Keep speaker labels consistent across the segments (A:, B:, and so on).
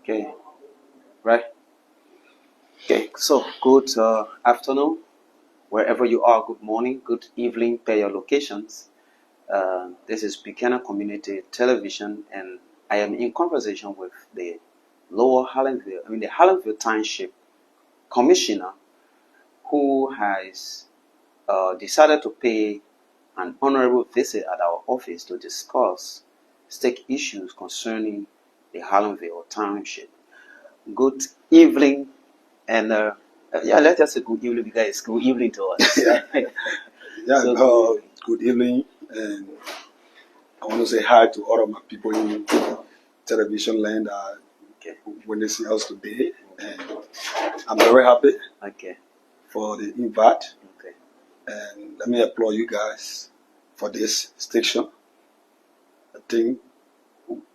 A: Okay, right. Okay, so good afternoon, wherever you are. Good morning, good evening, per your locations. This is Buchanan Community Television, and I am in conversation with the the Harlandsville Township Commissioner, who has decided to pay an honorable visit at our office to discuss stake issues concerning the Harlandsville Township. Good evening, and let's just say good evening because it's good evening to us.
B: Good evening, and I want to say hi to all of my people in television land when they see us today, and I'm very happy for the invite. And let me applaud you guys for this station. I think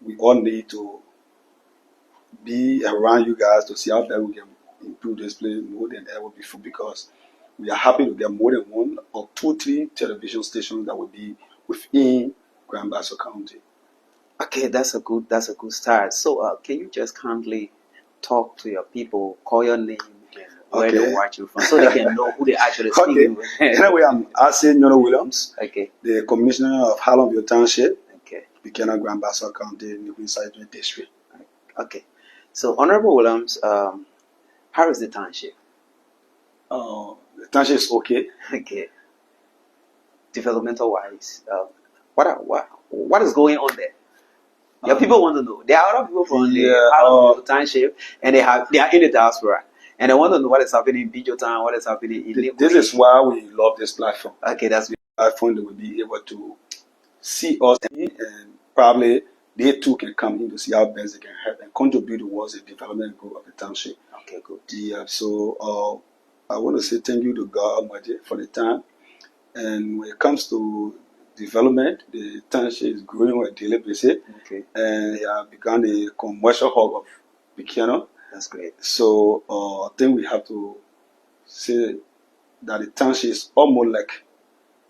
B: we all need to be around you guys to see how best we can improve this place more than ever before, because we are happy to get more than 1 or 2, 3 television stations that will be within Grand Bassa County.
A: Okay, that's a good start. So can you just kindly talk to your people, call your name, and where they're watching from, so they can know who they actually speaking with.
B: Anyway, I'm Nyondo Williams, the Commissioner of Harlandsville Township, Buchanan, Grand Bassa County, New Inside District.
A: Okay, so Honorable Williams, how is the township?
B: The township is okay.
A: Okay. Developmental wise, what is going on there? Your people want to know. There are other people from the Harlandsville Township, and they are in the diaspora, and they want to know what is happening in Bctv, what is happening in
B: This is why we love this platform.
A: Okay, that's good.
B: Platform that will be able to see us, and probably they too can come in to see how best they can help and contribute towards the development growth of the township.
A: Okay, good.
B: Yeah, so I want to say thank you to God Almighty for the time. And when it comes to development, the township is growing on a daily basis.
A: Okay.
B: And it has become a commercial hub of Buchanan.
A: That's great.
B: So I think we have to say that the township is almost like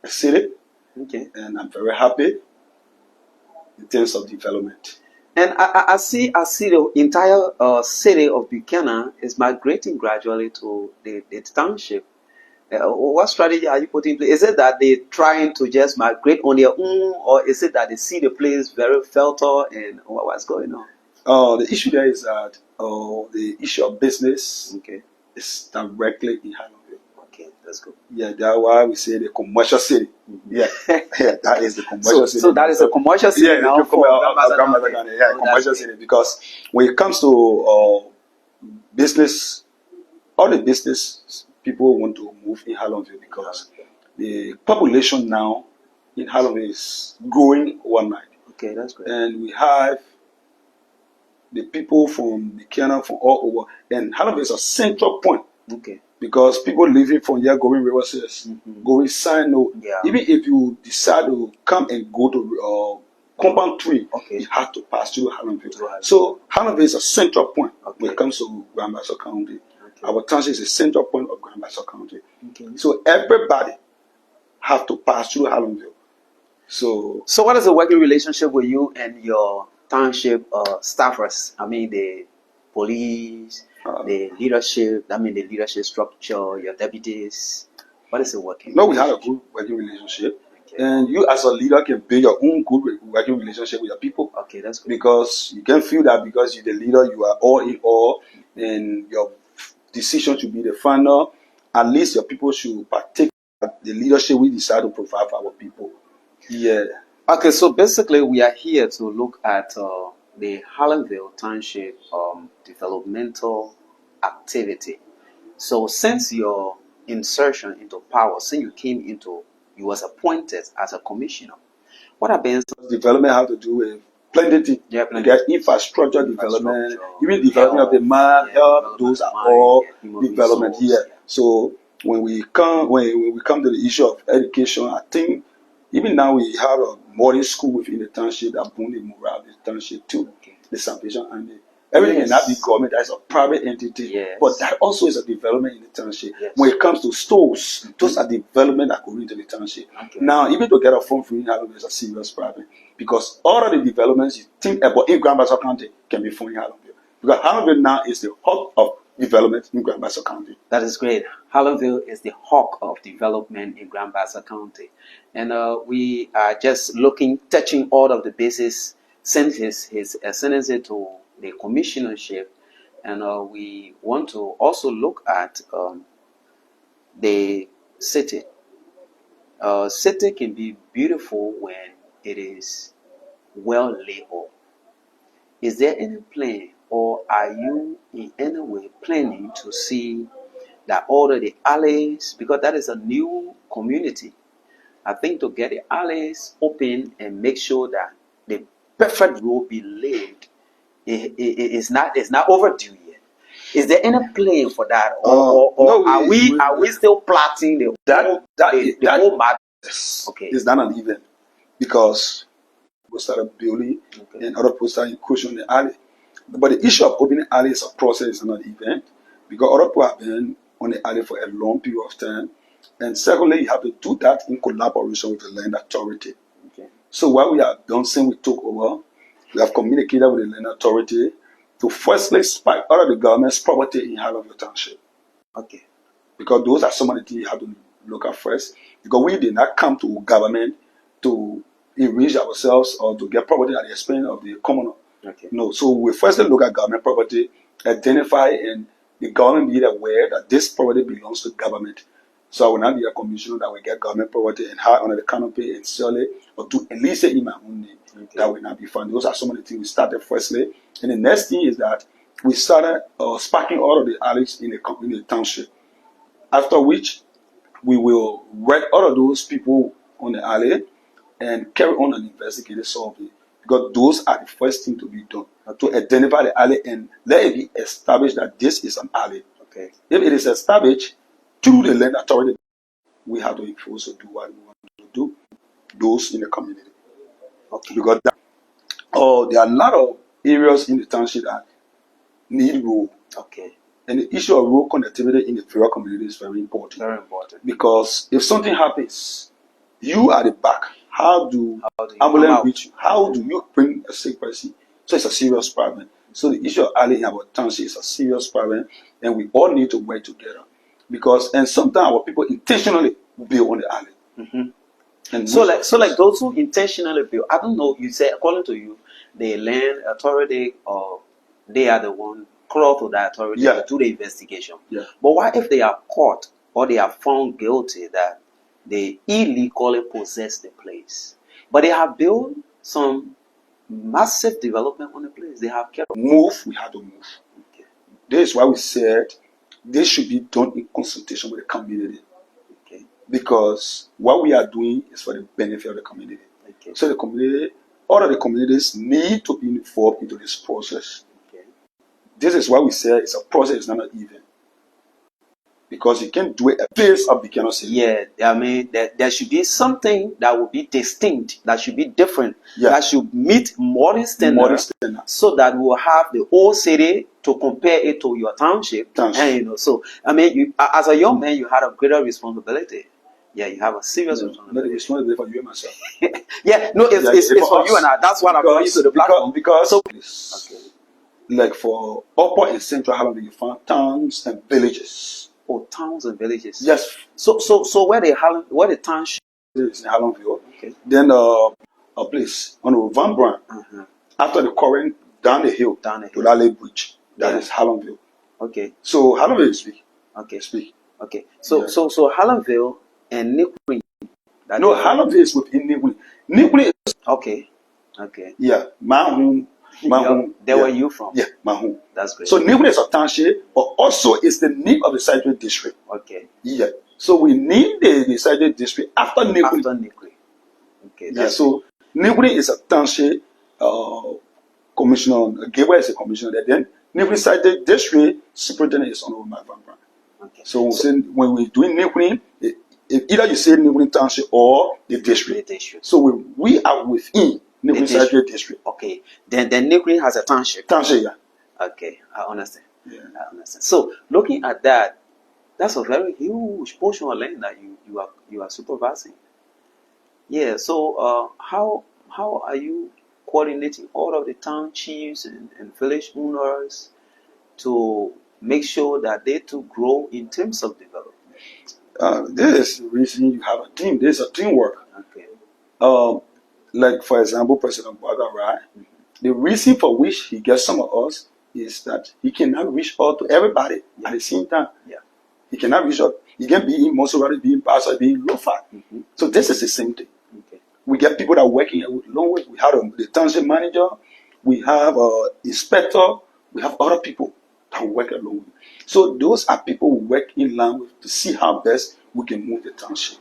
B: a city.
A: Okay.
B: And I'm very happy in terms of development.
A: And I see the entire city of Buchanan is migrating gradually to the township. What strategy are you putting in place? Is it that they're trying to just migrate on their own, or is it that they see the place very fertile, and what's going on?
B: The issue there is that the issue of business is directly in Harlandsville.
A: Okay, that's good.
B: Yeah, that's why we say the commercial city. Yeah, that is the commercial city.
A: So that is a commercial city now for
B: commercial city, because when it comes to business, all the business people want to move in Harlandsville, because the population now in Harlandsville is growing overnight.
A: Okay, that's great.
B: And we have the people from Buchanan from all over, and Harlandsville is a central point.
A: Okay.
B: Because people living from here going Riverside, going Sino, even if you decide to come and go to Compound 3, you have to pass through Harlandsville. So Harlandsville is a central point when it comes to Grand Bassa County. Our township is a central point of Grand Bassa County. So everybody have to pass through Harlandsville. So
A: what is the working relationship with you and your township staffers? I mean, the police, the leadership, the leadership structure, your deputies. What is the working
B: relationship? No, we have a good working relationship. And you as a leader can build your own good working relationship with your people.
A: Okay, that's good.
B: Because you can feel that because you're the leader, you are all in all, and your decision should be the final. At least your people should partake in the leadership we decide to provide for our people. Yeah.
A: Okay, so basically we are here to look at the Harlandsville Township developmental activity. So since your insertion into power, since you was appointed as a commissioner, what have been
B: development have to do with plenty things?
A: Yeah,
B: infrastructure development, even development of the man, health, those are all development here. So when we come to the issue of education, I think even now we have a modern school within the township that boosts the morale of the township too. The Salvation Army. Everything cannot be government, that's a private entity. But that also is a development in the township. When it comes to stores, those are development that go into the township. Now, even to get a phone free in Harlandsville is a serious problem, because all of the developments you think about in Grand Bassa County can be found in Harlandsville. Because Harlandsville now is the hub of development in Grand Bassa County.
A: That is great. Harlandsville is the hub of development in Grand Bassa County. And we are just touching all of the bases since his ascendancy to the commissionership. And we want to also look at the city. City can be beautiful when it is well labeled. Is there any plan, or are you in any way planning to see that all of the alleys, because that is a new community, I think to get the alleys open and make sure that the perfect road be laid is not overdue yet. Is there any plan for that, or
B: no,
A: are we still plotting the whole matter? Okay,
B: it's not an event because we started building and other people started encroaching on the alley. But the issue of opening alley is a process, it's not an event, because other people have been on the alley for a long period of time. And secondly, you have to do that in collaboration with the land authority. Okay. So what we have done since we took over, we have communicated with the land authority to firstly spike all of the government's property in Harlandsville Township.
A: Okay.
B: Because those are some of the things you have to look at first. Because we did not come to government to enrich ourselves or to get property at the expense of the commoner.
A: Okay.
B: No, so we firstly look at government property, identify, and the government be aware that this property belongs to government. So I will not be a commissioner that will get government property and hire under the canopy and sell it or to at least say in my own name. Okay. That will not be fun. Those are some of the things we started firstly. And the next thing is that we started sparking all of the alleys in the township. After which we will write all of those people on the alley and carry on an investigative survey, because those are the first thing to be done, to identify the alley and let it be established that this is an alley. Okay. If it is established through the land authority, we have to enforce or do what we want to do, those in the community. Okay. Because there are a lot of areas in the township that need road. Okay. And the issue of road connectivity in the rural community is very important. Very important. Because if something happens, you are the back. How do ambulance reach you? How do you bring a sick person? So it's a serious problem. So the issue of alley in our township is a serious problem, and we all need to work together. And sometimes our people intentionally build on the alley. Mm-hmm. And so like those who intentionally build, I don't know, you say according to you, the land authority or they are the one crawl to the authority to do the investigation. Yeah. But what if they are caught or they are found guilty that they illegally possess the place, but they have built some massive development on the place? They have kept move. We have to move. Okay. This is why we said this should be done in consultation with the community. Okay. Because what we are doing is for the benefit of the community. Okay. So the community, all of the communities need to be involved into this process. Okay. This is why we say it's a process, it's not an event. Because you can't do it at the face of Buchanan City. Yeah, I mean, there should be something that will be distinct, that should be different, that should meet modern standards, so that we will have the whole city to compare it to your township. And, so, I mean, you, as a young man, you had a greater responsibility. Yeah, you have a serious responsibility. It's not for you and myself. Yeah, no, it's for you and I. That's what I'm bringing you to the platform. Like for upper and central Harlem, you find towns and villages. Oh, towns and villages. Yes. So where the township is in Harlandsville. Okay. Then a place on Van Brand. After the current down the hill to that lake bridge. That is Harlandsville. Okay. So Harlandsville is big. Okay. Speak. Okay. So Harlandsville and Niquin. No, Harlandsville is within Niquin. Niquin is okay. Okay. Yeah. My home. Where you from? Yeah, my home. That's great. So Niquin is a township, but also it's the name of the Citrus district. Okay. Yeah. So we need the Citrus district after Niquin. After Niquin. Okay. Yeah. So Niquin is a township. Commissioner Gateway is a commissioner. Then Niquin Citrus district superintendent is on my van. Okay. So when we're doing Niquin, either you say Niquin township or the district. The district. So we are within Niquin district. Okay. Then Niquin has a township. Township, yeah. Okay, I understand. Yeah. I understand. So looking at that, that's a very huge portion of land that you are supervising. Yeah. So how are you
A: coordinating all of the town chiefs and village owners to make sure that they too grow in terms of development?
B: This is the reason you have a team. There's a teamwork.
A: Okay.
B: Like, for example, President Bwaga, right? The reason for which he gets some of us is that he cannot reach out to everybody at the same time.
A: Yeah.
B: He cannot reach out. He can be in Monsorati, be in Pastor, be in Lofa. So this is the same thing.
A: Okay.
B: We get people that are working along with. We have the township manager, we have an inspector, we have other people that work along with. So those are people who work in line with to see how best we can move the township.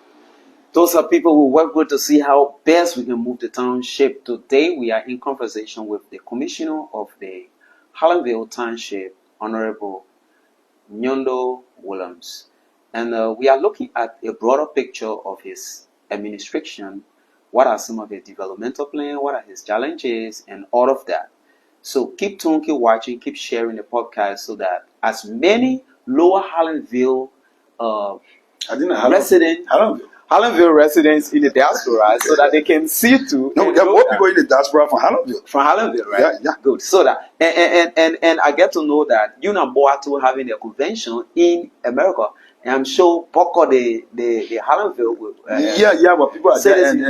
A: Those are people who work with to see how best we can move the township. Today we are in conversation with the Commissioner of the Harlandsville Township, Honorable Nyondo Williams. And we are looking at a broader picture of his administration. What are some of his developmental plans? What are his challenges? And all of that. So keep tuning, keep watching, keep sharing the podcast so that as many Lower Harlandsville residents, Harlandsville residents in the diaspora, so that they can see too.
B: No, there are more people in the diaspora from Harlandsville.
A: From Harlandsville, right?
B: Yeah.
A: Good. So that and I get to know that you and Boato having a convention in America. And I'm sure Boko the Harlandsville will.
B: But people are there, and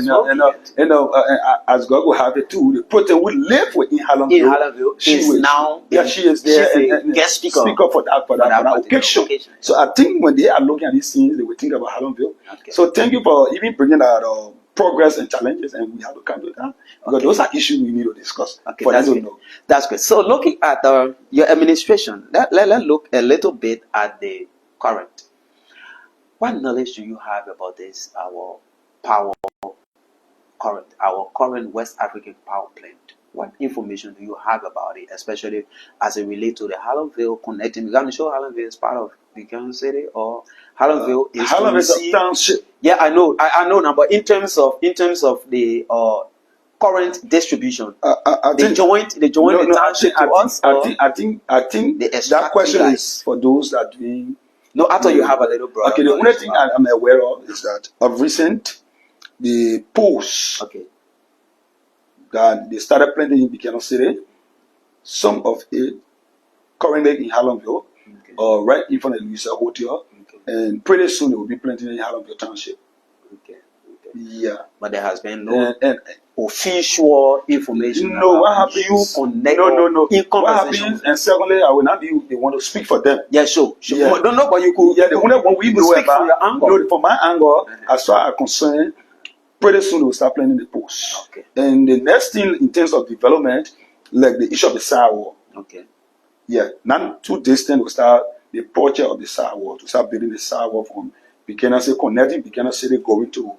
B: as God will have it too. The protein we live with in Harlandsville. She is there.
A: She's a guest speaker.
B: Speaker for that occasion. So I think when they are looking at these things, they will think about Harlandsville. Okay. So thank you for even bringing out progress and challenges, and we have to come to that because those are issues we need to discuss.
A: Okay, that's good. So looking at your administration, let's look a little bit at the current. What knowledge do you have about this, our current West African power plant? What information do you have about it, especially as it relates to the Harlandsville connecting? Because I'm sure Harlandsville is part of Buchanan City, or Harlandsville is
B: a township.
A: Yeah, I know now. But in terms of the current distribution, they joined the township to us.
B: I think that question is for those that doing.
A: No, I thought you have a little brother.
B: Okay, the only thing I'm aware of is that of recent, the posts that they started planting in Buchanan City, some of it currently in Harlandsville, right in front of the Louisa Hotel, and pretty soon they will be planting in Harlandsville Township.
A: Okay.
B: Yeah.
A: But there has been no official information.
B: No, what happened? No. What happened? And secondly, I will not be the one to speak for them.
A: Yeah, sure.
B: Yeah.
A: But you could.
B: Yeah, the only one we know
A: speak
B: about.
A: From your angle.
B: No, from my angle, as far as I'm concerned, pretty soon we'll start planning the post.
A: Okay.
B: And the next thing in terms of development, like the issue of the sidewalk.
A: Okay.
B: Yeah, not too distant, we'll start the project of the sidewalk, to start building the sidewalk from Buchanan City, connecting Buchanan City, going to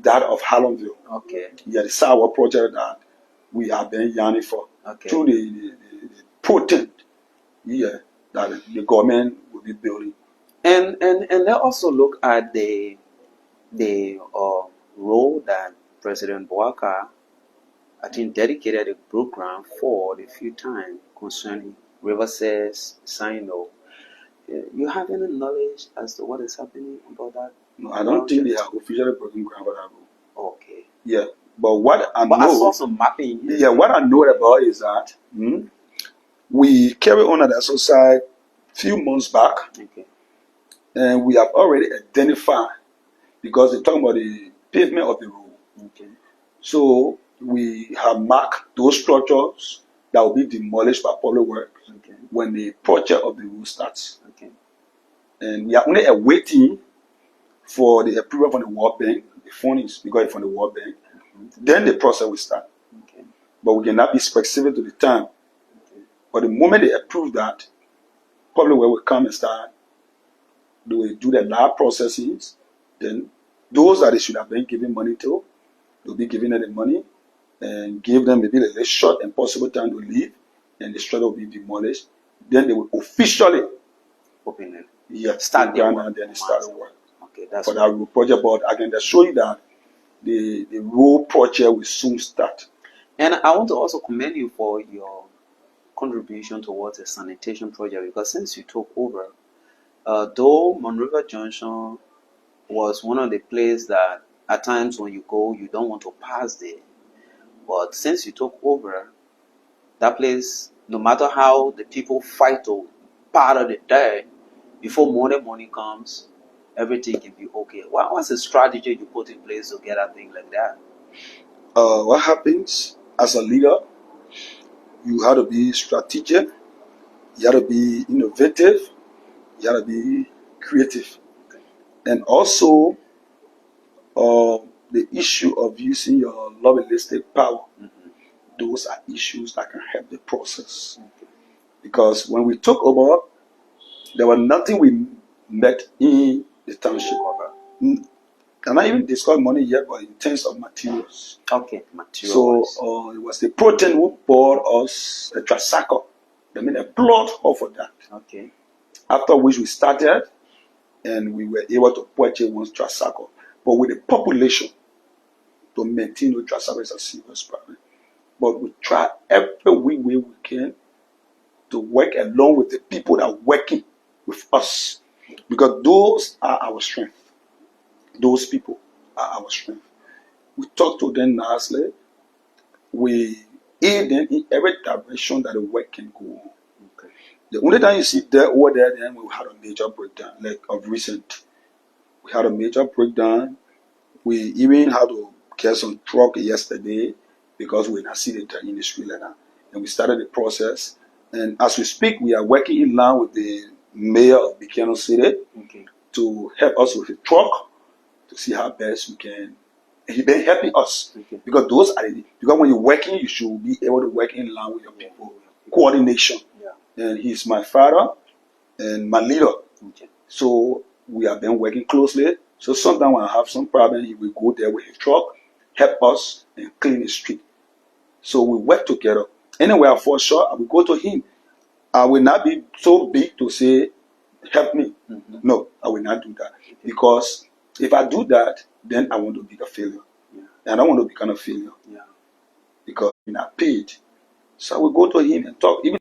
B: that of Harlandsville.
A: Okay.
B: Yeah, the sidewalk project that we have been yearning for.
A: Okay.
B: Through the potent, that the government will be building.
A: And let's also look at the role that President Bwaga, I think, dedicated a program for the few times concerning Riverside, Sino. You have any knowledge as to what is happening about that?
B: No, I don't think they have officially broken ground for that role.
A: Okay.
B: Yeah, but what I
A: I saw some mapping.
B: Yeah, what I know about is that we carry on at the society a few months back, and we have already identified, because they're talking about the pavement of the road.
A: Okay.
B: So we have marked those structures that will be demolished by public works when the project of the road starts.
A: Okay.
B: And we are only awaiting for the approval from the World Bank. The funding is because it's from the World Bank. Then the process will start.
A: Okay.
B: But we cannot be specific to the time. Okay. But the moment they approve that, public work will come and start. They will do the lab processes. Then those that they should have been giving money to, they'll be giving them the money and give them maybe a short and possible time to leave, and the structure will be demolished. Then they will officially
A: open it.
B: Yeah,
A: start the work.
B: And then they start the work.
A: Okay, that's
B: for that road project. But I can show you that the road project will soon start.
A: And I want to also commend you for your contribution towards the sanitation project, because since you took over, though Monrovia Junction was one of the places that at times when you go, you don't want to pass there. But since you took over, that place, no matter how the people fight to part of the day, before morning comes, everything can be okay. What's the strategy you put in place to get a thing like that?
B: What happens as a leader, you have to be strategic, you have to be innovative, you have to be creative. And also, the issue of using your lobbyiistic power, those are issues that can help the process. Because when we took over, there was nothing we met in the township. And I even discussed money yet, but in terms of materials.
A: Okay, materials.
B: So it was the protein who bought us a tricycle. They made a blood hole for that.
A: Okay.
B: After which we started, and we were able to purchase one tricycle. But with the population, to maintain the tricycle is a serious problem. But we try every way we can to work along with the people that are working with us. Because those are our strength. Those people are our strength. We talk to them nicely. We aid them in every direction that the work can go. Okay. The only time you see that over there, then we had a major breakdown, like of recent. We had a major breakdown. We even had to get some truck yesterday because we not see the industry like that. And we started the process. And as we speak, we are working in line with the mayor of Buchanan City to help us with the truck to see how best we can. He's been helping us because those are because when you're working, you should be able to work in line with your people. Coordination. Yeah. And he's my father and my leader. So we have been working closely. So sometimes when I have some problem, he will go there with his truck, help us and clean the street. So we work together. Anyway, I fall short, I will go to him. I will not be so big to say, help me. No, I will not do that. Because if I do that, then I want to be a failure. And I don't want to become a failure. Because we're not paid. So I will go to him and talk. Even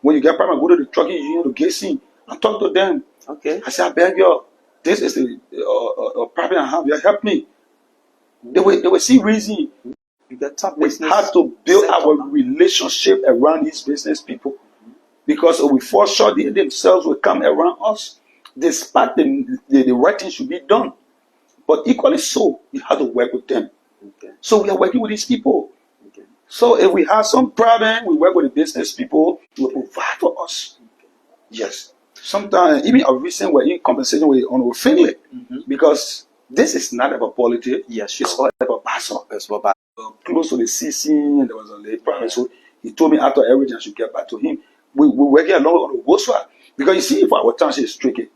B: when you get problem, go to the trucking union to get seen and talk to them. Okay. I say, I beg you, this is the problem I have. You help me. They will see reason. We have to build our relationship around these business people. Because if we fall short, they themselves will come around us. Despite the right thing should be done. But equally so, you have to work with them. So we are working with these people. So if we have some problem, we work with the business people who will provide for us. Yes. Sometimes, even a recent we're in conversation with Honorable Finley, because this is not about politics. Yes, it's all about passion. It's about close to the season, and there was a late problem. So he told me after everything I should get back to him. We're working along on the Goswa. Because you see, if our township is tricky,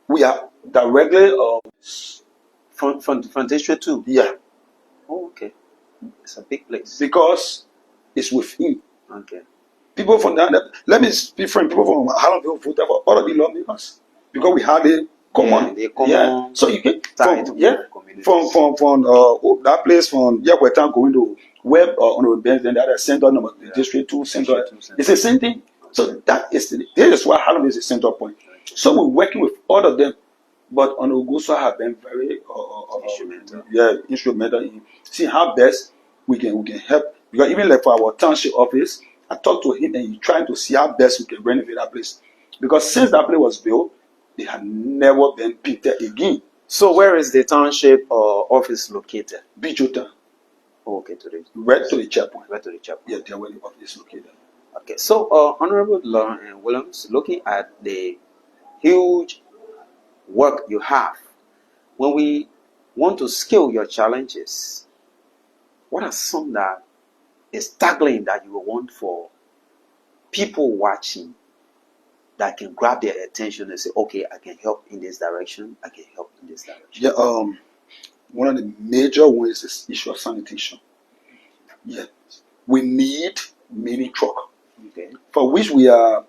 B: we are directly
A: from District 2?
B: Yeah.
A: Oh, okay. It's a big place.
B: Because it's within.
A: Okay.
B: People from that, let me speak from people from Harlandsville vote for all of the lawmakers. Because we have a common. Yeah. So you get from that place from we're going to web on the bench, then the other center number District 2 center. It's the same thing. So that is this is why Harlem is the center point. So we're working with all of them. But on Ogusa have been very instrumental in seeing how best we can help. Because even like for our township office, I talked to him and he's trying to see how best we can renovate that place. Because since that place was built, they have never been painted again.
A: So where is the township office located?
B: Bctv.
A: Oh, okay,
B: right to the checkpoint.
A: Right to the checkpoint.
B: Yeah, that's where the office is located.
A: Okay, so Honorable Williams, looking at the huge work you have, when we want to scale your challenges, what are some that is tackling that you will want for people watching that can grab their attention and say, okay, I can help in this direction, I can help in this direction?
B: Yeah, one of the major ones is issue of sanitation. Yeah, we need mini truck, for which we are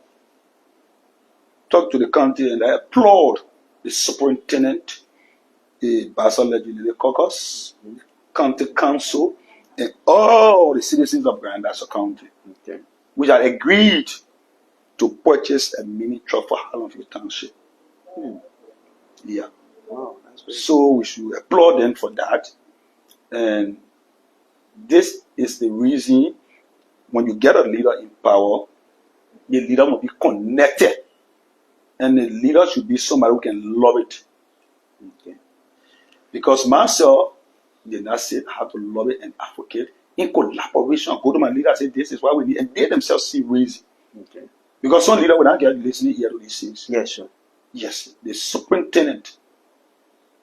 B: talk to the county and I applaud the superintendent, the Basel Legislative Caucus, County Council, and all the citizens of Grand Nassau County, which are agreed to purchase a mini truck for Harlandsville Township. Yeah. So we should applaud them for that. And this is the reason when you get a leader in power, the leader must be connected. And the leader should be somebody who can love it. Okay. Because myself did not say how to love it and advocate in collaboration. Go to my leader and say, this is what we need. And they themselves see reason. Okay. Because some leader will not get listening ear to these things.
A: Yes, sure.
B: Yes, the superintendent,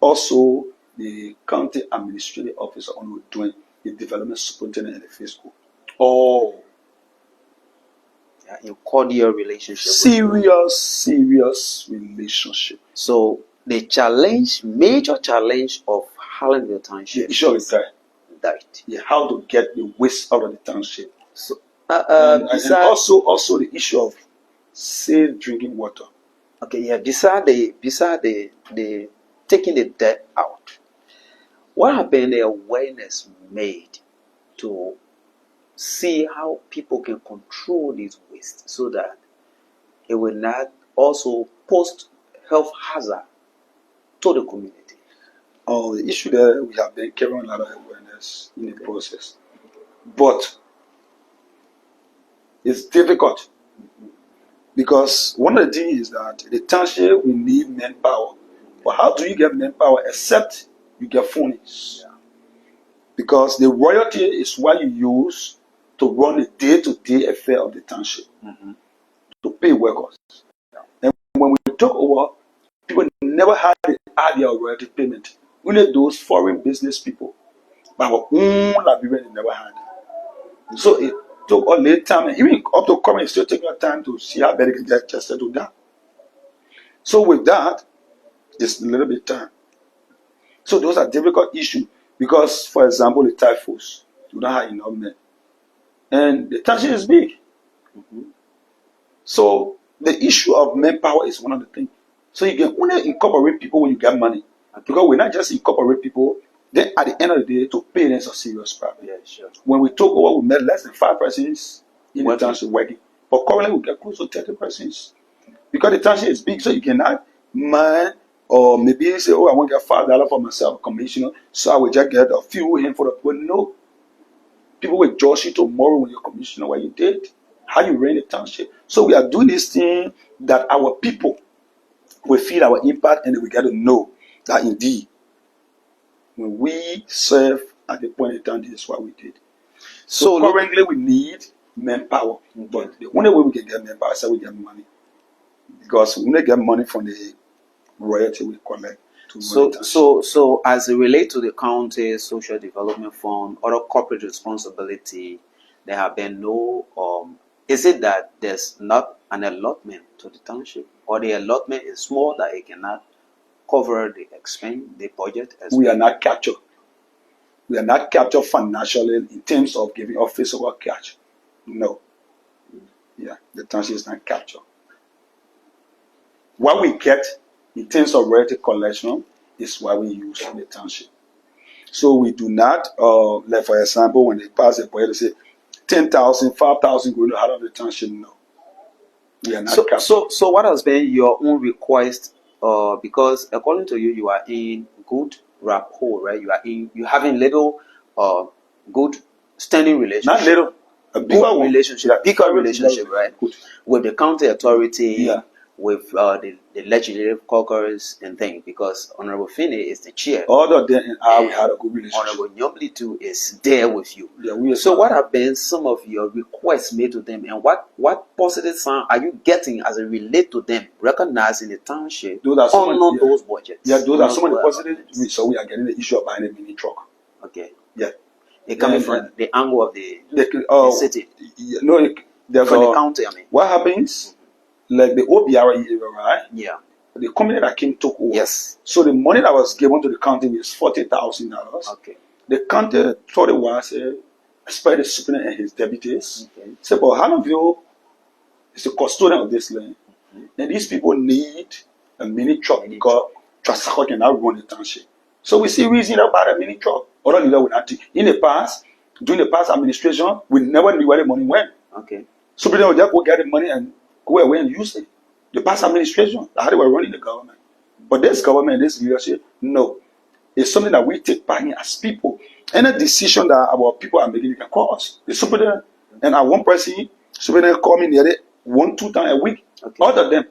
B: also the county administrative officer on doing the development superintendent and the fiscal. Oh,
A: yeah, in cordial relationship.
B: Serious relationship.
A: So the challenge, major challenge of Harlandsville Township is that.
B: Yeah, how to get the waste out of the township.
A: So,
B: and also the issue of safe drinking water.
A: Okay, yeah. Beside the taking the debt out, what have been the awareness made to see how people can control this waste so that it will not also pose health hazard to the community?
B: Oh, the issue there, we have been carrying a lot of awareness in the process, but it's difficult. Because one of the things is that the township will need manpower. But how do you get manpower except you get phonies? Yeah. Because the royalty is what you use to run the day-to-day affair of the township, to pay workers. Yeah. And when we took over, people never had the idea of royalty payment. Only those foreign business people. But our own Liberians never had it. So it took a late time, and even up to current, it's still taking your time to see how better you can get just settled down. So with that, it's a little bit time. So those are difficult issues because, for example, the typhus, you don't have enough men, and the township is big. So the issue of manpower is one of the things. So you can only incorporate people when you get money, because we not just incorporate people. Then at the end of the day, to pay them is a serious problem. Yeah, sure. When we took over, we met less than 5 persons in the township working. But currently, we get close to 30 persons. Because the township is big, so you cannot mind, or maybe you say, oh, I want to get $5 for myself, commissioner, so I will just get a few in for the people. No. People will judge you tomorrow when you're commissioner what you did, how you ran the township. So we are doing this thing that our people will feel our impact, and we get to know that indeed, when we serve at the point in time, this is what we did. So currently we need manpower. But the only way we can get manpower is that we get money. Because we only get money from the royalty we collect.
A: So as it relates to the county social development fund, other corporate responsibility, there have been no is it that there's not an allotment to the township, or the allotment is small that it cannot cover the expense, the budget?
B: We are not captured. We are not captured financially in terms of giving us physical cash. No. Yeah, the township is not captured. What we get in terms of royalty collection is what we use in the township. So we do not, like for example, when they pass a budget, they say 10,000, 5,000 going out of the township. No. We are not captured.
A: So what has been your own request? Because according to you, you are in good rapport, right? You having little good standing relationship.
B: Not little, a bigger
A: relationship, right? Good. With the county authority, with the legislative caucus and things. Because Honorable Finney is the chair.
B: Other than we had a good relationship.
A: Honorable Nyondo too is there with you. Yeah, so what have been some of your requests made to them, and what positive sign are you getting as it relate to them, recognizing the township on those budgets?
B: Yeah, those are some of the positive. So we are getting the issue of buying a mini truck.
A: Okay.
B: Yeah.
A: It coming from the angle of the city.
B: No,
A: from the county. I mean,
B: what happens? Like the OBRE area, right?
A: Yeah.
B: The company that came took over.
A: Yes.
B: So the money that was given to the county was $40,000.
A: Okay.
B: The county thought it was especially the superintendent and his deputies. Okay. Said, but Harlandsville is the custodian of this land. And these people need a mini truck because Trasako cannot run the township. So we see reason about a mini truck. Other leader will not take. In the past, during the past administration, we never knew where the money went.
A: Okay.
B: Superintendent would just go get the money and go away and use it. The past administration, how they were running the government. But this government, this leadership, no. It's something that we take part in as people. Any decision that our people are making, they can call us. The superintendent, and at one person, superintendent call me nearly 1-2 times a week. Okay. All of them.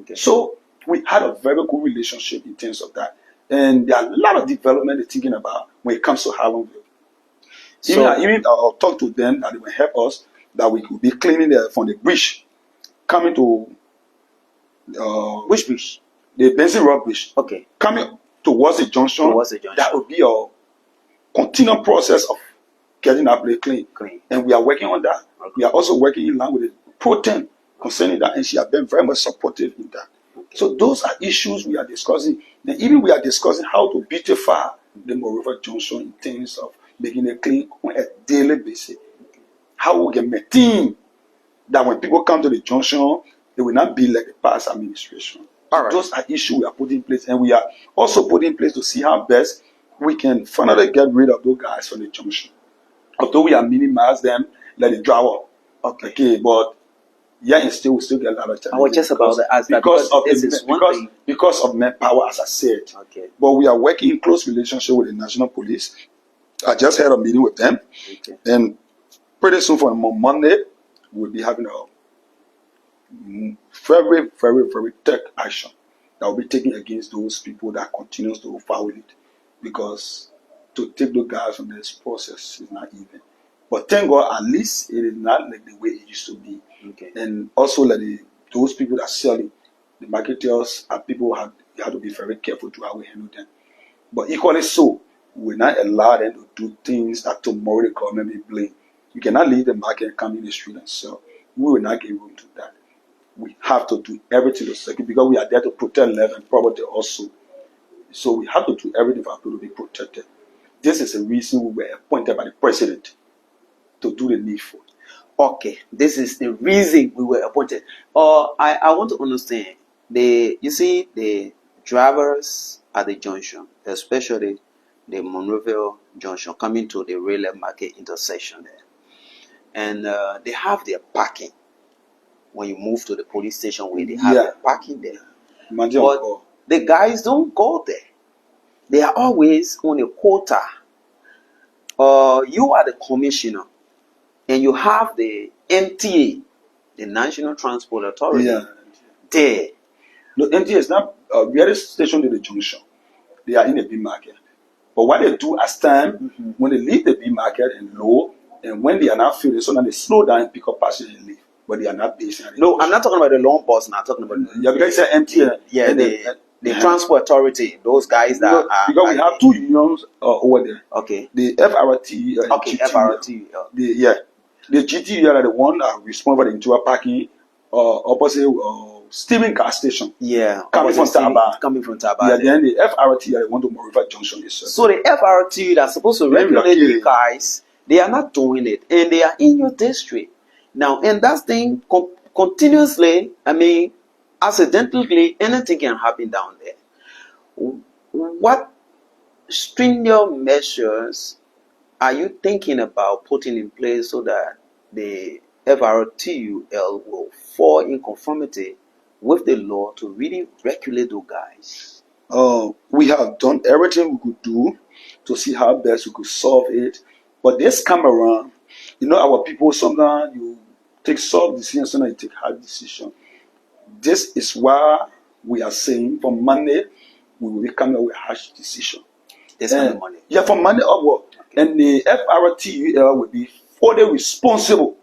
B: Okay. So we had a very good relationship in terms of that. And there are a lot of development they're thinking about when it comes to Harlandsville. So, even I'll talk to them that they will help us, that we could be cleaning from the bridge coming to
A: which bridge?
B: The Benson Rock Bridge.
A: Okay.
B: Coming towards the junction. That will be a continual process of getting that place clean. And we are working on that. Okay. We are also working in line with the Pro-Tem concerning that, and she has been very much supportive in that. Okay. So those are issues we are discussing. And even we are discussing how to beautify the Monrovia Junction in terms of making it clean on a daily basis. How we can maintain that when people come to the junction, they will not be like the past administration. All right. Those are issues we are putting in place, and we are also putting in place to see how best we can finally get rid of those guys from the junction. Although we are minimize them, let it dry up. Okay, but yeah, and we still get a lot of challenges.
A: I was just about to ask that
B: because of manpower, as I said.
A: Okay.
B: But we are working in close relationship with the National Police. I just had a meeting with them, and pretty soon for Monday, we'll be having a very, very, very tough action that will be taken against those people that continues to follow it. Because to take those guys from this process is not even. But thank God, at least it is not like the way it used to be. Okay. And also, like those people that sell it, the marketers and people have to be very careful to how we handle them. But equally so, we will not allow them to do things that tomorrow the government will blame. You cannot leave the market and come in the street and sell. We will not give room to that. We have to do everything to secure, because we are there to protect life and property also. So we have to do everything for our people to be protected. This is the reason we were appointed by the president to do the needful.
A: Okay, this is the reason we were appointed. I want to understand. You see the drivers at the junction, especially the Monrovia junction, coming to the railway market intersection there, and they have their parking. When you move to the police station where they have their parking there. But the guys don't go there. They are always on a quota. You are the commissioner, and you have the NTA, the National Transport Authority, there.
B: No, NTA is not very stationed in the junction. They are in the B market. But what they do as time, when they leave the B market and low, and when they are not filled, so now they slow down and pick up passengers and leave. But they are not based on it.
A: No, I'm not talking about the long bus now. I'm talking about
B: because it's empty.
A: Yeah, the transport authority. Those guys that are
B: because we have two unions over there.
A: Okay.
B: The FRT.
A: FRT.
B: The GT are the one that responsible for the interior parking opposite Stephen gas station.
A: Yeah.
B: Coming from Taba.
A: Yeah.
B: Then the FRT are the one to Monrovia Junction itself.
A: So the FRT that's supposed to regulate you guys, they are not doing it, and they are in your district. Now, and that thing continuously, I mean, accidentally, anything can happen down there. What stringent measures are you thinking about putting in place so that the FRTUL will fall in conformity with the law to really regulate those guys?
B: We have done everything we could do to see how best we could solve it. But this come around, our people, sometimes you take soft decisions, sometimes you take hard decisions. This is why we are saying from Monday, we will be coming with a harsh decision.
A: Monday?
B: Yeah, from Monday upward. Okay. And the FRTUL will be fully responsible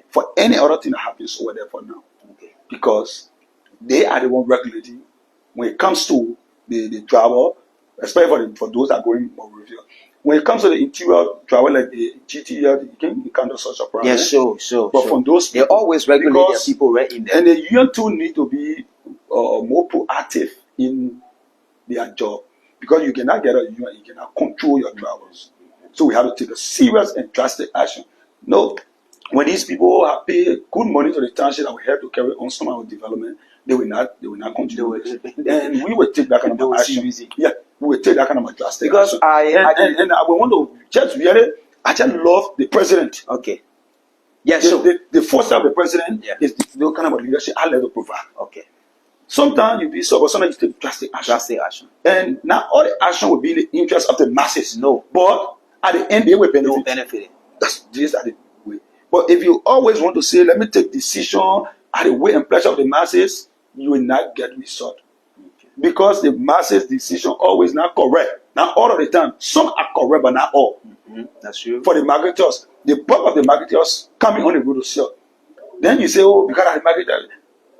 B: for any other thing that happens over there for now. Okay. Because they are the one regulating when it comes to the driver, especially for those that are going more review. When it comes to the interior driver, like the GTL, you can't do such a problem.
A: Yeah, sure.
B: But from those
A: people, they always regulate their people right in there.
B: And the union too need to be more proactive in their job. Because you cannot get a union, you cannot control your drivers. So we have to take a serious and drastic action. No, when these people have paid good money to the township that we have to carry on some of our development, they will not continue with it. And we will take that kind of action. Yeah, we will take that kind of drastic action. And I want to just really, I just love the president.
A: Okay. Yes,
B: the force of the president is the kind of leadership I let to provide.
A: Okay.
B: Sometimes you be so, sometimes you take drastic action.
A: Drastic action.
B: And not all the action will be in the interest of the masses.
A: No.
B: But at the end, they will benefit.
A: They will benefit.
B: That's just at the way. But if you always want to say, let me take decision at the way and pleasure of the masses, you will not get result. Okay. Because the masses' decision always not correct. Not all of the time. Some are correct, but not all.
A: Mm-hmm. That's true.
B: For the marketers, the bulk of the marketers coming on the road to sell. Then you say, oh, because of the marketers,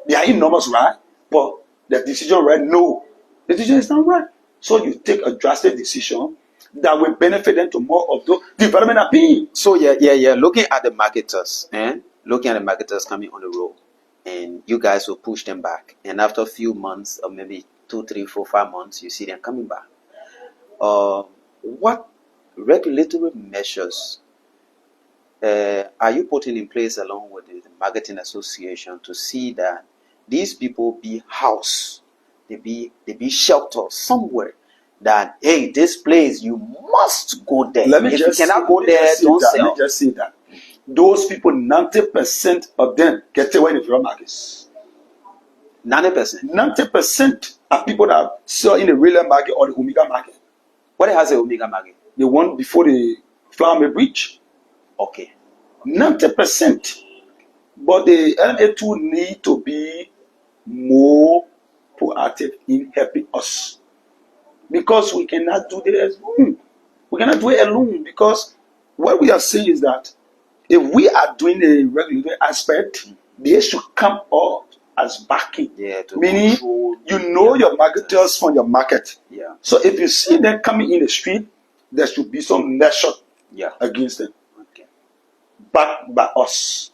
B: they are enormous, right? But the decision right? No. The decision is not right. So you take a drastic decision that will benefit them to more of the development appeal.
A: So yeah. Looking at the marketers, looking at the marketers coming on the road, and you guys will push them back. And after a few months, or maybe 2, 3, 4, 5 months, you see them coming back. What regulatory measures are you putting in place along with the marketing association to see that these people be housed, they be sheltered somewhere? That hey, this place you must go there. If you cannot go there, don't sell.
B: Let me just say that those people, 90% of them get away in the real markets.
A: 90%.
B: 90% of people that sell in the real market or the Omega market.
A: What has the Omega market?
B: The one before the Flower Mill Bridge.
A: Okay.
B: 90%. But the LA2 need to be more proactive in helping us. Because we cannot do this alone. We cannot do it alone. Because what we are saying is that if we are doing a regulatory aspect, they should come up as backing.
A: Yeah,
B: meaning, you know your marketers from your market.
A: Yeah.
B: So if you see them coming in the street, there should be some measure against them.
A: Okay.
B: Backed by us.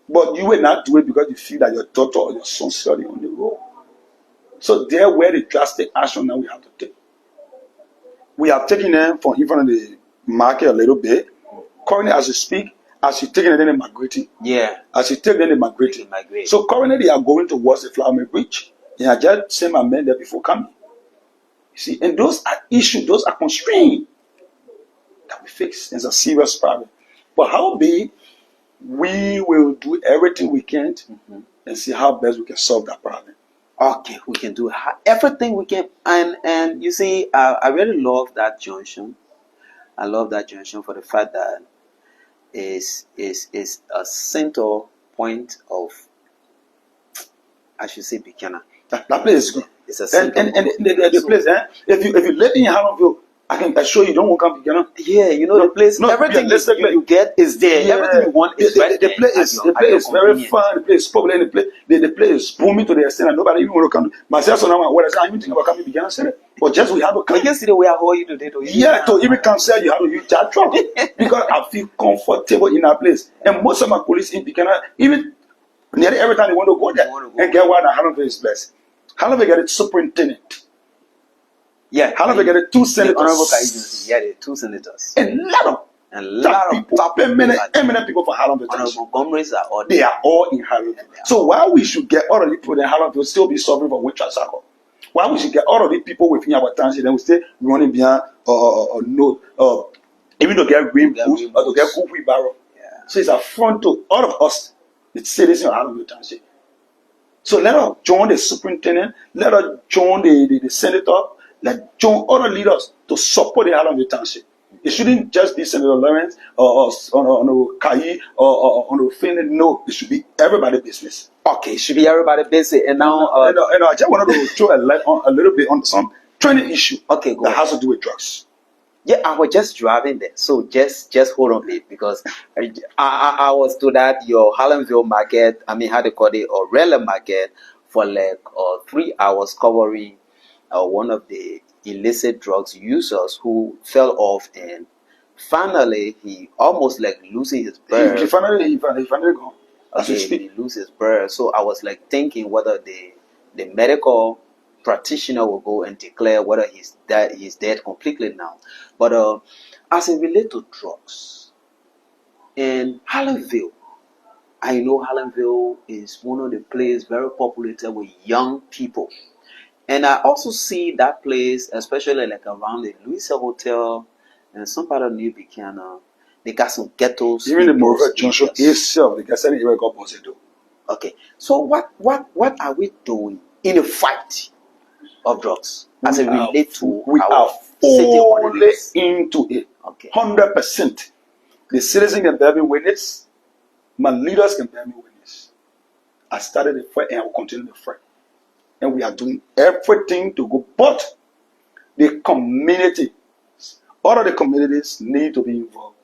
B: But you will not do it because you feel that your daughter or your son is selling on the road. So there where the drastic action that we have to take. We have taken them from in front of the market a little bit. Currently, as you speak, as you taking them, they're migrating.
A: Yeah.
B: As you take them, they're migrating. So currently, they are going towards the Flower Mill Bridge. And I just sent my men there before coming. You see, and those are issues, those are constraints that we fix. It's a serious problem. But how big, we will do everything we can and see how best we can solve that problem.
A: Okay, we can do everything we can, and you see, I really love that junction. I love that junction for the fact that is a center point of, I should say, Buchanan.
B: That place is good.
A: It's a center
B: and the place, if you live in Harlandsville, I can assure you don't want to come to Buchanan.
A: Yeah, you know the place. Everything you get is there. Yeah, everything you want is right there.
B: The place is very fun. The place is popular. The place is booming to the extent that nobody even want to come. Myself, so now what I even think about coming to Buchanan, but just we have to come.
A: We can see the way I hold you today. To
B: even come say you have to use that truck because I feel comfortable in that place. And most of my colleagues in Buchanan, even nearly every time they want to go there and get one at Harlandsville is blessed. Harlandsville get its superintendent.
A: Yeah,
B: Harlandsville get it 2 senators.
A: The 2 senators.
B: And a lot of top eminent people for Harlandsville.
A: Montgomerys are all there.
B: They are all in Harlandsville. So why we should get all of the people in Harlandsville still be suffering from witchcraft cycle? Why we should get all of the people within our township and we stay running behind even to get green boots or to get good wheelbarrow. So it's a front to all of us, the citizens of Harlandsville Township. So let us join the superintendent, let us join the senator, let's join other leaders to support the Harlandsville Township. It shouldn't just be Senator Lawrence or Kai or on Finland. No, it should be everybody's business.
A: Okay, it should be everybody's business. And now,
B: I just wanted to throw a light on a little bit on some training issue.
A: Okay,
B: that has to do with drugs.
A: Yeah, I was just driving there, so just hold on a bit because I was told that your Harlandsville market, how they call it, or Raleigh market, for like 3 hours covering one of the illicit drugs users who fell off, and finally he almost like losing his birth.
B: He finally gone.
A: Okay, he loses his birth. So I was like thinking whether the medical practitioner will go and declare whether he's dead completely now. But as it relates to drugs in Harlandsville, I know Harlandsville is one of the places very populated with young people. And I also see that place, especially like around the Louisa Hotel and some part of New Buchanan, they got some ghettos.
B: Even the Moreover Junction itself, they got some area got Bonsedo.
A: Okay, so what are we doing in the fight of drugs as it relates to
B: we
A: our
B: are
A: city
B: fully into it.
A: Okay.
B: 100%. The citizens can bear me witness. My leaders can bear me witness. I started the fight and I will continue the fight. And we are doing everything to go. But the community, all of the communities need to be involved.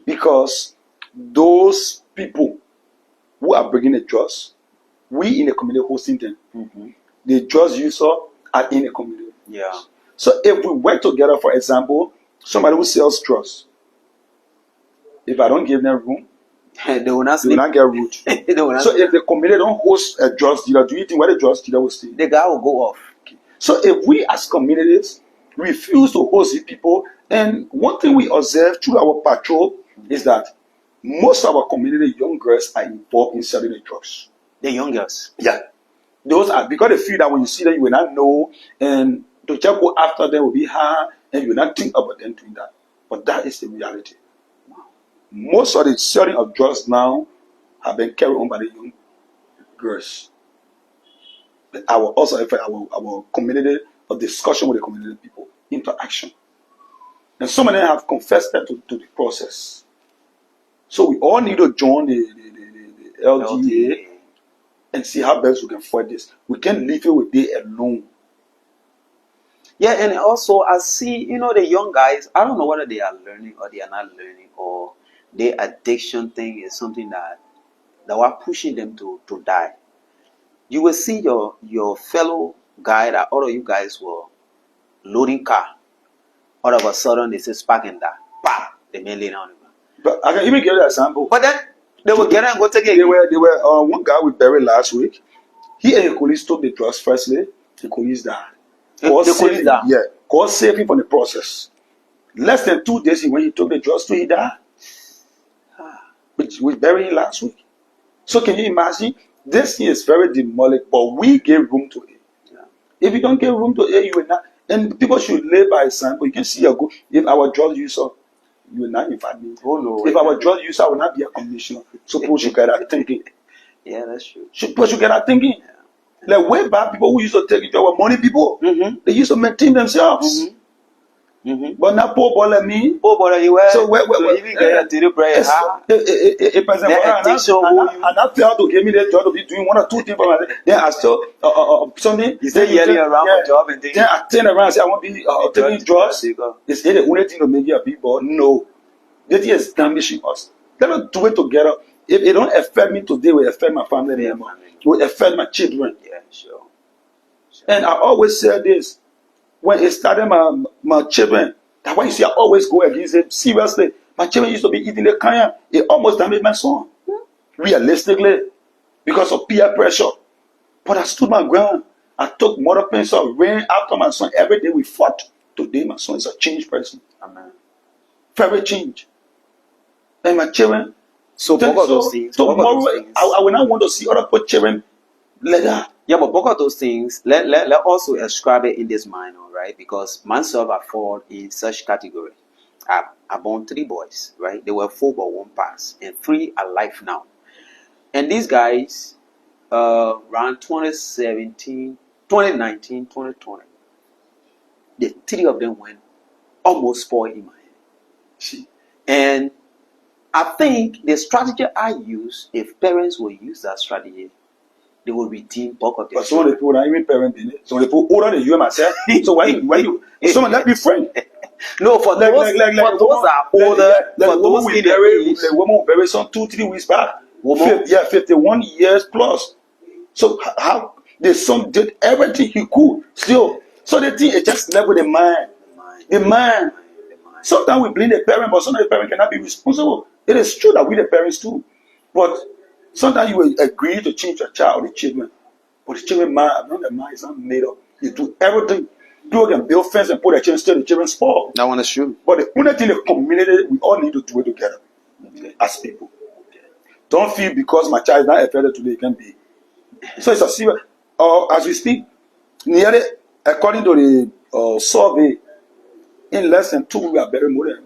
B: Because those people who are bringing the drugs, we in the community hosting them. The drugs user are in the community.
A: Yeah.
B: So if we work together, for example, somebody who sells drugs, if I don't give them room,
A: they will not
B: get root. So if the community don't host a drugs dealer, do you think where the drugs dealer will stay?
A: The guy will go off.
B: Okay. So if we as communities refuse to host these people, and one thing we observe through our patrol is that most of our community young girls are involved in selling the drugs.
A: The young girls?
B: Yeah. Those are because they feel that when you see them, you will not know, and to just go after them will be hard, and you will not think about them doing that. But that is the reality. Most of the selling of drugs now have been carried on by the young girls. But our also affect our community of discussion with the community people, interaction. And some of them have confessed that to the process. So we all need to join the LGA and see how best we can fight this. We can't leave it with it alone.
A: Yeah, and also I see, the young guys, I don't know whether they are learning or they are not learning, or their addiction thing is something that were pushing them to die. You will see your fellow guy that all of you guys were loading car. All of a sudden they say spark and die. Pop! They may lay down.
B: But I can even give you an example.
A: But then they will get and go take it.
B: They were one guy we buried last week. He and the police took the drugs firstly. The police died. God saved him from the process. Less than 2 days when he took the drugs he died. We buried him last week. So can you imagine? This thing is very demonic, but we give room to it. Yeah. If you don't give room to it, you will not. And people should live by example. You can see if our drug user, you will not invite me. Oh no. If our drug user will not be a commissioner, suppose you get that thinking.
A: Yeah, that's true.
B: Suppose you get that thinking. Yeah. Like way back, people who used to take it were money people. They used to maintain themselves. But now poor boy like me.
A: Poor boy you were.
B: So where even get to the prayer? If person and I failed to give me that job to be doing 1 or 2 things for myself, then I still something.
A: You say yelling around for job and things.
B: Then I turn around and say I want to be taking drugs. Is it the only thing to make you a people? No. That is damaging us. Let us do it together. If it don't affect me today, it will affect my family anymore. It will affect my children.
A: Yeah, sure.
B: And I always say this. When it started my children, that's why you see I always go against it. Seriously, my children used to be eating the kaya. It almost damaged my son. Realistically, because of peer pressure. But I stood my ground. I took mother pencil, ran after my son. Every day we fought. Today my son is a changed person. Amen. Very changed. And my children.
A: So both of those things.
B: Tomorrow, I will not want to see other children like that.
A: Yeah, but both of those things, let also ascribe it in this manner, right? Because myself, I fall in such category. I born 3 boys, right? They were 4 but 1 passed, and 3 are alive now. And these guys, around 2017, 2019, 2020, the 3 of them went almost 4 in my head. And I think the strategy I use, if parents will use that strategy, they will redeem bulk of their
B: But some of the people are even parents in it. Some of the people older than you and myself. So why you some of them be friends?
A: No, for those those are older, for those in the age.
B: The woman buried some 2-3 weeks back. 51 years plus. So how the son did everything he could still. So the thing is just level the mind. The mind. Sometimes we blame the parent, but sometimes the parent cannot be responsible. It is true that we the parents too. But sometimes you will agree to change your child, the children. But the children mind, the mind is not made up. You do everything. People can build fence and put their children still, the children spoil.
A: That one is true.
B: But the only thing in the community, we all need to do it together as people. Don't feel because my child is not affected today, it can be. So it's a serious. As we speak, nearly, according to the survey, in less than 2 we are very more than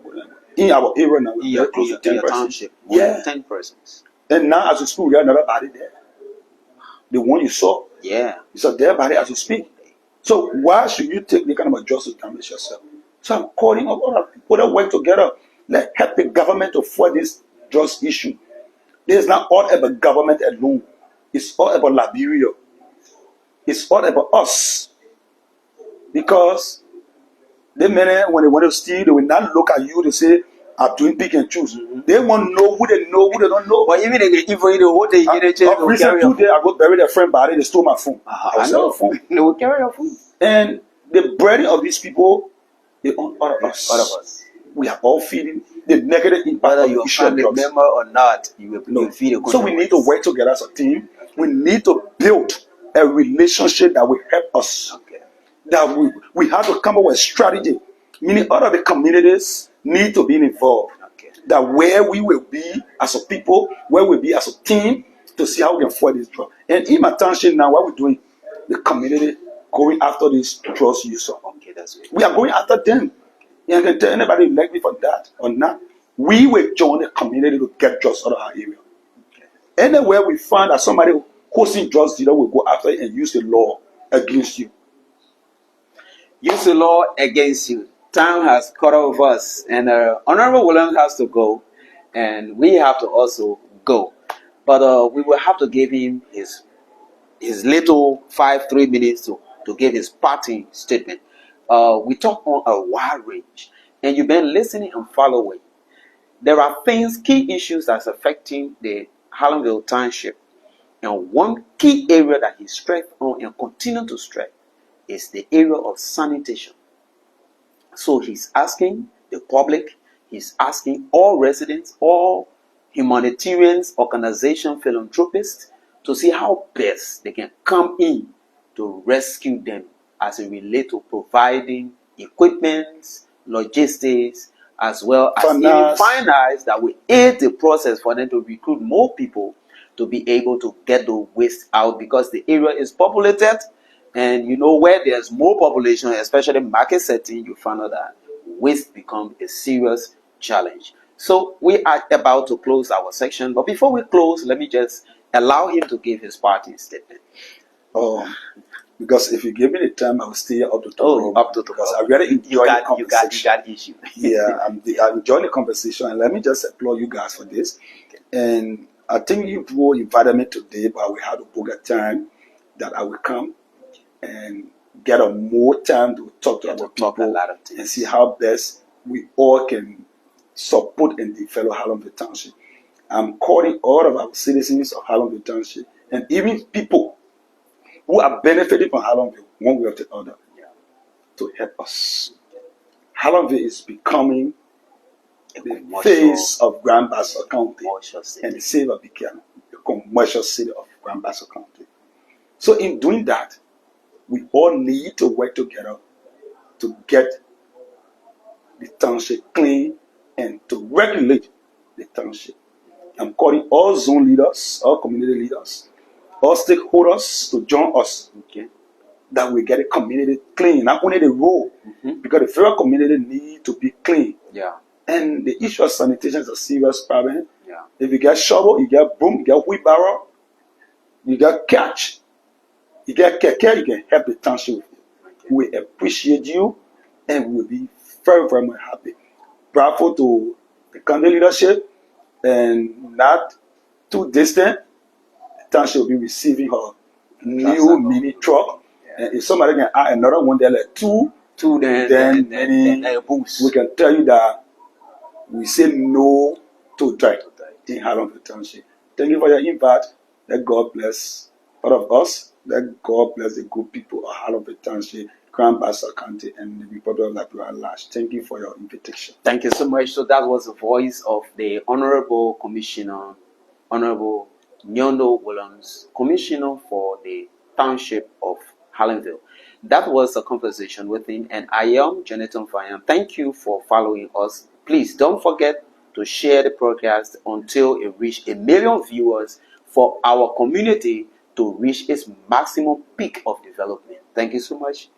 B: in our area now. We are close to 10
A: Township. 10 persons.
B: And now, as we speak, we have another body there. The one you saw.
A: Yeah.
B: It's a dead body as you speak. So why should you take the kind of justice to damage yourself? So I'm calling up other people that work together. Let's help the government to fight this drugs issue. This is not all about government alone. It's all about Liberia. It's all about us. Because the men, when they want to steal, they will not look at you to say, I'm doing pick and choose. They want to know who they don't know.
A: But even if they hold the
B: recent 2 days, I go bury their friend body, they stole my phone.
A: I know.
B: Phone.
A: They will carry your phone.
B: And the burden of these people, they own all of us. We are all feeling the negative impact
A: whether
B: of
A: you're
B: the issue of drugs.
A: member or not, you will feel the
B: So we need to work together as a team. We need to build a relationship that will help us.
A: Okay.
B: That we have to come up with a strategy. Meaning all of the communities need to be involved.
A: Okay.
B: That where we will be as a people, where we'll be as a team to see how we can fight this drug. And in my township now, what we're doing, the community going after these drugs users.
A: Okay, that's good.
B: We are going after them. And I can tell anybody who like me for that or not. We will join the community to get drugs out of our area. Okay. Anywhere we find that somebody hosting drugs dealer will go after it and use the law against you.
A: Use the law against you. Time has cut off us, and Honorable Williams has to go, and we have to also go. But we will have to give him his little 3 minutes to give his parting statement. We talk on a wide range, and you've been listening and following. There are key issues that's affecting the Harlandsville Township, and one key area that he stressed on and continue to stress is the area of sanitation. So he's asking the public, he's asking all residents, all humanitarians, organizations, philanthropists to see how best they can come in to rescue them as it relates to providing equipment, logistics, as well as even finance that will aid the process for them to recruit more people to be able to get the waste out, because the area is populated. And you know, where there's more population, especially market setting, you find out that waste becomes a serious challenge. So we are about to close our section, but before we close, let me just allow him to give his parting statement.
B: Oh, because if you give me the time, I will stay up to tomorrow.
A: Up to tomorrow.
B: Because I really enjoy the conversation.
A: You got issue.
B: Yeah, I'm enjoying the conversation, and let me just applaud you guys for this. Okay. And I think you invited me today, but we had to book a time that I will come and get a more time to talk to our people
A: a lot of things,
B: and see how best we all can support and develop Harlandsville Township. I'm calling all of our citizens of Harlandsville Township and even people who are benefiting from Harlandsville one way or the other to help us. Harlandsville is becoming the face of Grand Bassa County and the city of Buchanan, the commercial city of Grand Bassa County. So in doing that, we all need to work together to get the township clean and to regulate the township. I'm calling all zone leaders, all community leaders, all stakeholders to join us. Okay. That we get a community clean, not only the road, because the federal community need to be clean. Yeah. And the issue of sanitation is a serious problem. Yeah. If you get shovel, you get broom, you get wheelbarrow, you get catch, you get keke, you can help the township with it. Okay. We appreciate you, and we'll be very, very much happy. Bravo to the county leadership, and not too distant, the township will be receiving her new mini truck. Yeah. And if somebody can add another one, they're like two, then we can tell you that we say no to drag in Harlandsville Township. Thank you for your invite. Let God bless all of us. Let God bless the good people of Harlandsville Township, Grand Bassa County, and the Republic of Liberia at large. Thank you for your invitation.
A: Thank you so much. So that was the voice of the Honorable Commissioner, Honorable Nyondo Williams, Commissioner for the Township of Harlandsville. That was a conversation with him, and I am Jonathan Fayam. Thank you for following us. Please don't forget to share the broadcast until it reaches 1 million viewers for our community to reach its maximum peak of development. Thank you so much.